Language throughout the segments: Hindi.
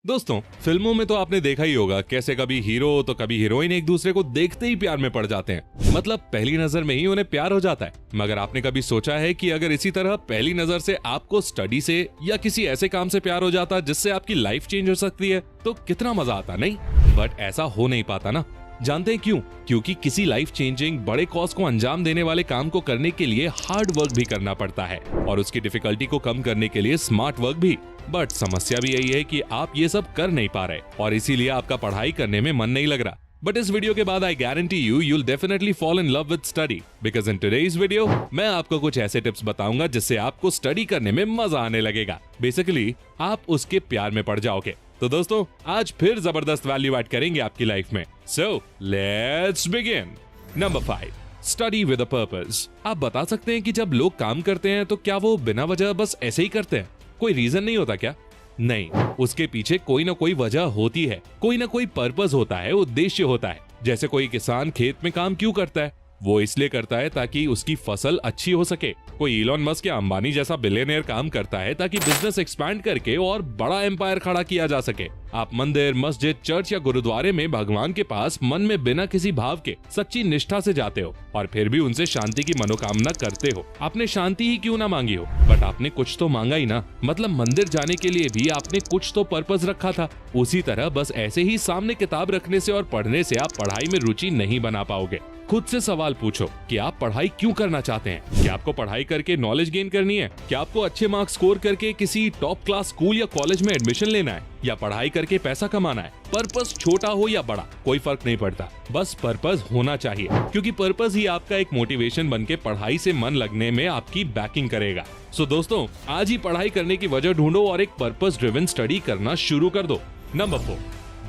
दोस्तों, फिल्मों में तो आपने देखा ही होगा कैसे कभी हीरो तो कभी हीरोइन एक दूसरे को देखते ही प्यार में पड़ जाते हैं। मतलब पहली नजर में ही उन्हें प्यार हो जाता है। मगर आपने कभी सोचा है कि अगर इसी तरह पहली नजर से आपको स्टडी से या किसी ऐसे काम से प्यार हो जाता जिससे आपकी लाइफ चेंज हो सकती है तो कितना मजा आता, नहीं? बट ऐसा हो नहीं पाता ना। जानते हैं क्यों? क्योंकि किसी लाइफ चेंजिंग बड़े कॉज को अंजाम देने वाले काम को करने के लिए हार्ड वर्क भी करना पड़ता है और उसकी डिफिकल्टी को कम करने के लिए स्मार्ट वर्क भी। बट समस्या भी यही है कि आप ये सब कर नहीं पा रहे और इसीलिए आपका पढ़ाई करने में मन नहीं लग रहा। बट इस वीडियो के बाद I guarantee you'll definitely fall in love with study because in today's video मैं आपको कुछ ऐसे टिप्स बताऊंगा जिससे आपको स्टडी करने में मजा आने लगेगा। बेसिकली आप उसके प्यार में पड़ जाओगे। तो दोस्तों, आज फिर जबरदस्त वैल्यू ऐड करेंगे आपकी लाइफ में। So let's begin. Number 5, study with a purpose. आप बता सकते हैं कि जब लोग काम करते हैं तो क्या वो बिना वजह बस ऐसे ही करते हैं? कोई रीजन नहीं होता क्या? नहीं, उसके पीछे कोई ना कोई वजह होती है, कोई ना कोई पर्पस होता है, उद्देश्य होता है। जैसे कोई किसान खेत में काम क्यों करता है? वो इसलिए करता है ताकि उसकी फसल अच्छी हो सके। कोई इलॉन मस्क या अंबानी जैसा बिलियनियर काम करता है ताकि बिजनेस एक्सपैंड करके और बड़ा एम्पायर खड़ा किया जा सके। आप मंदिर, मस्जिद, चर्च या गुरुद्वारे में भगवान के पास मन में बिना किसी भाव के सच्ची निष्ठा से जाते हो और फिर भी उनसे शांति की मनोकामना करते हो। आपने शांति ही क्यों ना मांगी हो, बट आपने कुछ तो मांगा ही ना। मतलब मंदिर जाने के लिए भी आपने कुछ तो पर्पस रखा था। उसी तरह बस ऐसे ही सामने किताब रखने से और पढ़ने से आप पढ़ाई में रुचि नहीं बना पाओगे। खुद से सवाल पूछो कि आप पढ़ाई क्यों करना चाहते हैं? क्या आपको पढ़ाई करके नॉलेज गेन करनी है? क्या आपको अच्छे मार्क्स स्कोर करके किसी टॉप क्लास स्कूल या कॉलेज में एडमिशन लेना है? या पढ़ाई करके पैसा कमाना है? पर्पस छोटा हो या बड़ा कोई फर्क नहीं पड़ता, बस पर्पस होना चाहिए, क्योंकि पर्पस ही आपका एक मोटिवेशन बनके पढ़ाई से मन लगने में आपकी बैकिंग करेगा। सो दोस्तों, आज ही पढ़ाई करने की वजह ढूंढो और एक पर्पस ड्रिवन स्टडी करना शुरू कर दो। Number 4,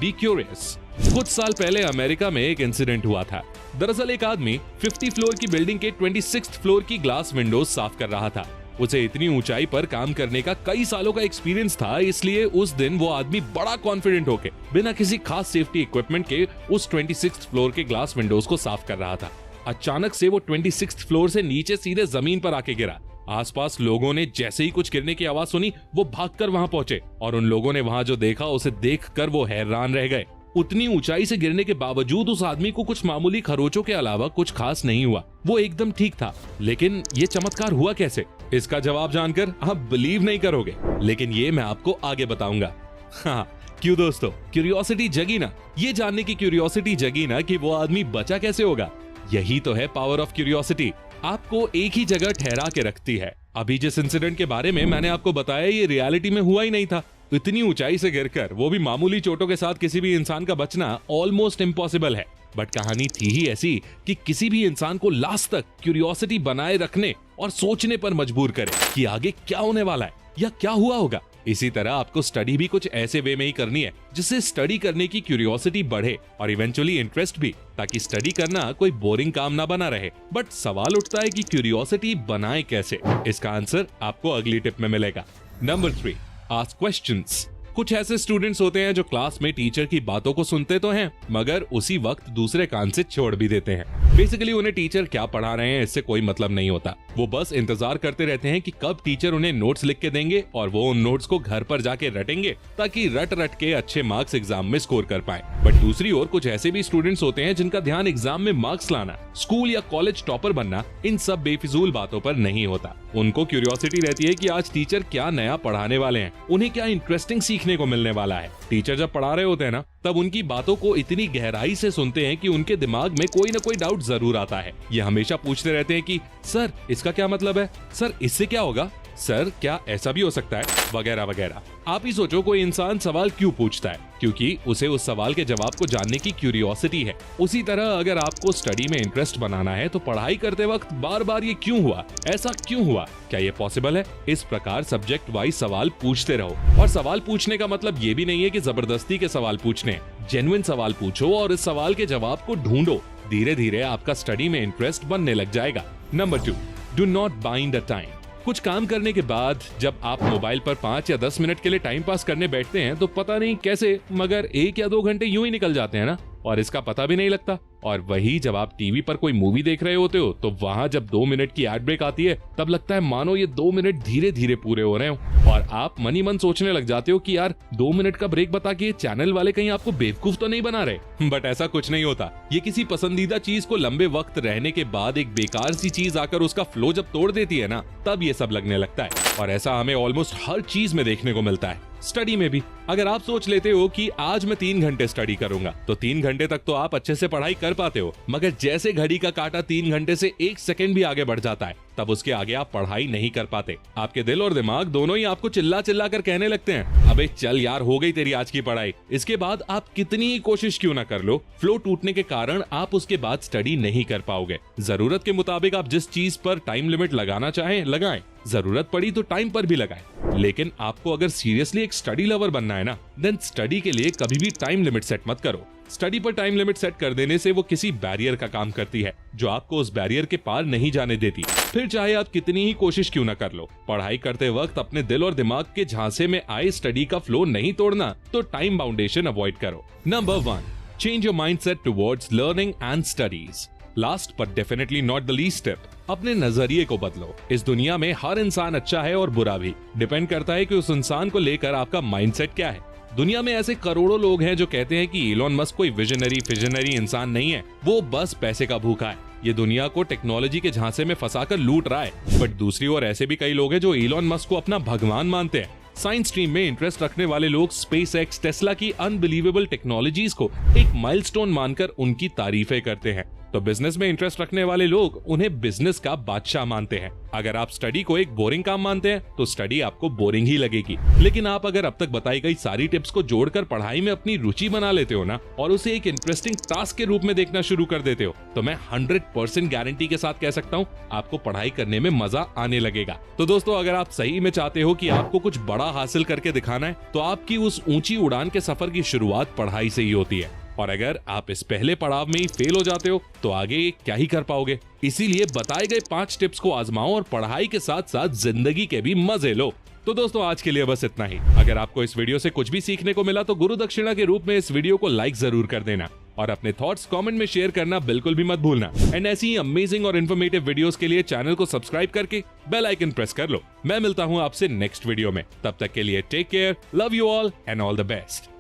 be curious. कुछ साल पहले अमेरिका में एक इंसिडेंट हुआ था। दरअसल एक आदमी 50 फ्लोर की बिल्डिंग के 26th फ्लोर की ग्लास विंडोज साफ कर रहा था। उसे इतनी ऊंचाई पर काम करने का कई सालों का एक्सपीरियंस था, इसलिए उस दिन वो आदमी बड़ा कॉन्फिडेंट होके बिना किसी खास सेफ्टी इक्विपमेंट के उस 26th फ्लोर के ग्लास विंडोज को साफ कर रहा था। अचानक से वो 26th फ्लोर से नीचे सीधे जमीन पर आके गिरा। आसपास लोगों ने जैसे ही कुछ गिरने की आवाज सुनी वो भागकर वहां पहुंचे और उन लोगों ने वहां जो देखा उसे देखकर वो हैरान रह गए। उतनी ऊंचाई से गिरने के बावजूद उस आदमी को कुछ मामूली खरोचों के अलावा कुछ खास नहीं हुआ। वो एकदम ठीक था। लेकिन ये चमत्कार हुआ कैसे? इसका जवाब जानकर आप बिलीव नहीं करोगे, लेकिन ये मैं आपको आगे बताऊंगा। हाँ, क्यों दोस्तों? क्यूरियोसिटी जगी ना। ये जानने की क्यूरियोसिटी जगी ना कि वो आदमी बचा कैसे होगा। यही तो है पावर ऑफ क्यूरियोसिटी। आपको एक ही जगह ठहरा के रखती है। अभी जिस इंसिडेंट के बारे में मैंने आपको बताया, ये रियलिटी में हुआ ही नहीं था। इतनी ऊंचाई से गिरकर, वो भी मामूली चोटों के साथ, किसी भी इंसान का बचना ऑलमोस्ट इम्पॉसिबल है। बट कहानी थी ही ऐसी कि किसी भी इंसान को लास्ट तक क्यूरियोसिटी बनाए रखने और सोचने पर मजबूर करे कि आगे क्या होने वाला है या क्या हुआ होगा। इसी तरह आपको स्टडी भी कुछ ऐसे वे में ही करनी है जिससे स्टडी करने की क्यूरियोसिटी बढ़े और इवेंचुअली इंटरेस्ट भी, ताकि स्टडी करना कोई बोरिंग काम ना बना रहे। बट सवाल उठता है कि क्यूरियोसिटी बनाए कैसे? इसका आंसर आपको अगली टिप में मिलेगा। Number 3, ask questions. कुछ ऐसे स्टूडेंट्स होते हैं जो क्लास में टीचर की बातों को सुनते तो हैं, मगर उसी वक्त दूसरे कान से छोड़ भी देते हैं। बेसिकली उन्हें टीचर क्या पढ़ा रहे हैं इससे कोई मतलब नहीं होता। वो बस इंतजार करते रहते हैं कि कब टीचर उन्हें नोट्स लिख के देंगे और वो उन नोट्स को घर पर जाके रटेंगे ताकि रट रट के अच्छे मार्क्स एग्जाम में स्कोर कर पाए। बट दूसरी ओर कुछ ऐसे भी स्टूडेंट्स होते हैं जिनका ध्यान एग्जाम में मार्क्स लाना, स्कूल या कॉलेज टॉपर बनना, इन सब बेफिजूल बातों पर नहीं होता। उनको क्यूरियोसिटी रहती है कि आज टीचर क्या नया पढ़ाने वाले हैं, उन्हें क्या इंटरेस्टिंग सीखने को मिलने वाला है। टीचर जब पढ़ा रहे होते हैं ना, तब उनकी बातों को इतनी गहराई से सुनते हैं कि उनके दिमाग में कोई ना कोई डाउट जरूर आता है। ये हमेशा पूछते रहते हैं कि सर इसका क्या मतलब है, सर इससे क्या होगा, सर क्या ऐसा भी हो सकता है, वगैरह वगैरह। आप ही सोचो, कोई इंसान सवाल क्यों पूछता है? क्योंकि उसे उस सवाल के जवाब को जानने की क्यूरियोसिटी है। उसी तरह अगर आपको स्टडी में इंटरेस्ट बनाना है तो पढ़ाई करते वक्त बार बार ये क्यों हुआ, ऐसा क्यों हुआ, क्या ये पॉसिबल है, इस प्रकार सब्जेक्ट वाइज सवाल पूछते रहो। और सवाल पूछने का मतलब ये भी नहीं है कि जबरदस्ती के सवाल पूछने। जेन्युइन सवाल पूछो और इस सवाल के जवाब को ढूंढो। धीरे धीरे आपका स्टडी में इंटरेस्ट बनने लग जाएगा। Number 2, do not bind a time. कुछ काम करने के बाद जब आप मोबाइल पर 5 या 10 मिनट के लिए टाइम पास करने बैठते हैं तो पता नहीं कैसे मगर 1 या 2 घंटे यूं ही निकल जाते हैं ना, और इसका पता भी नहीं लगता। और वही जब आप टीवी पर कोई मूवी देख रहे होते हो तो वहां जब 2 मिनट की एड ब्रेक आती है तब लगता है मानो ये 2 मिनट धीरे धीरे पूरे हो रहे हो और आप मन ही मन सोचने लग जाते हो कि यार 2 मिनट का ब्रेक बता के चैनल वाले कहीं आपको बेवकूफ तो नहीं बना रहे। बट ऐसा कुछ नहीं होता। ये किसी पसंदीदा चीज को लंबे वक्त रहने के बाद एक बेकार सी चीज आकर उसका फ्लो जब तोड़ देती है ना, तब ये सब लगने लगता है। और ऐसा हमें ऑलमोस्ट हर चीज में देखने को मिलता है। स्टडी में भी अगर आप सोच लेते हो कि आज मैं 3 घंटे स्टडी करूंगा तो 3 घंटे तक तो आप अच्छे से पढ़ाई कर पाते हो, मगर जैसे घड़ी का कांटा 3 घंटे से 1 सेकंड भी आगे बढ़ जाता है तब उसके आगे आप पढ़ाई नहीं कर पाते। आपके दिल और दिमाग दोनों ही आपको चिल्ला चिल्ला कर कहने लगते हैं, अबे चल यार हो गई तेरी आज की पढ़ाई। इसके बाद आप कितनी ही कोशिश क्यों ना कर लो, फ्लो टूटने के कारण आप उसके बाद स्टडी नहीं कर पाओगे। जरूरत के मुताबिक आप जिस चीज पर टाइम लिमिट लगाना चाहें लगाएं, जरूरत पड़ी तो टाइम पर भी लगाएं। लेकिन आपको अगर सीरियसली एक स्टडी लवर बनना है ना, देन स्टडी के लिए कभी भी टाइम लिमिट सेट मत करो। स्टडी पर टाइम लिमिट सेट कर देने से वो किसी बैरियर का काम करती है जो आपको उस बैरियर के पार नहीं जाने देती। फिर चाहे आप कितनी ही कोशिश क्यों ना कर लो, पढ़ाई करते वक्त अपने दिल और दिमाग के झांसे में आए स्टडी का फ्लो नहीं तोड़ना तो टाइम बाउंडेशन अवॉइड करो। Number 1, change your mindset towards learning and studies. Last but definitely not the least step, अपने नजरिए को बदलो। इस दुनिया में हर इंसान अच्छा है और बुरा भी, डिपेंड करता है कि उस इंसान को लेकर आपका माइंडसेट क्या है। दुनिया में ऐसे करोड़ों लोग हैं जो कहते हैं कि इलॉन मस्क कोई विजनरी इंसान नहीं है, वो बस पैसे का भूखा है, ये दुनिया को टेक्नोलॉजी के झांसे में फंसाकर लूट रहा है। बट दूसरी ओर ऐसे भी कई लोग हैं जो इलॉन मस्क को अपना भगवान मानते हैं। साइंस स्ट्रीम में इंटरेस्ट रखने वाले लोग स्पेसएक्स, टेस्ला की अनबिलीवेबल टेक्नोलॉजीज को एक माइलस्टोन मानकर उनकी तारीफें करते हैं। तो बिजनेस में इंटरेस्ट रखने वाले लोग उन्हें बिजनेस का बादशाह मानते हैं। अगर आप स्टडी को एक बोरिंग काम मानते हैं तो स्टडी आपको बोरिंग ही लगेगी। लेकिन आप अगर अब तक बताई गई सारी टिप्स को जोड़कर पढ़ाई में अपनी रुचि बना लेते हो ना, और उसे एक इंटरेस्टिंग टास्क के रूप में देखना शुरू कर देते हो, तो मैं 100% गारंटी के साथ कह सकता हूँ आपको पढ़ाई करने में मजा आने लगेगा। तो दोस्तों, अगर आप सही में चाहते हो कि आपको कुछ बड़ा हासिल करके दिखाना है तो आपकी उस ऊंची उड़ान के सफर की शुरुआत पढ़ाई से ही होती है। और अगर आप इस पहले पड़ाव में ही फेल हो जाते हो तो आगे क्या ही कर पाओगे। इसीलिए बताए गए 5 टिप्स को आजमाओ और पढ़ाई के साथ साथ जिंदगी के भी मजे लो। तो दोस्तों, आज के लिए बस इतना ही। अगर आपको इस वीडियो से कुछ भी सीखने को मिला तो गुरु दक्षिणा के रूप में इस वीडियो को लाइक जरूर कर देना और अपने थॉट्स कमेंट में शेयर करना बिल्कुल भी मत भूलना। एंड ऐसी ही अमेजिंग और इन्फॉर्मेटिव वीडियोस के लिए चैनल को सब्सक्राइब करके बेल आइकन प्रेस कर लो। मैं मिलता हूँ आपसे नेक्स्ट वीडियो में, तब तक के लिए take care, love you all and all the best.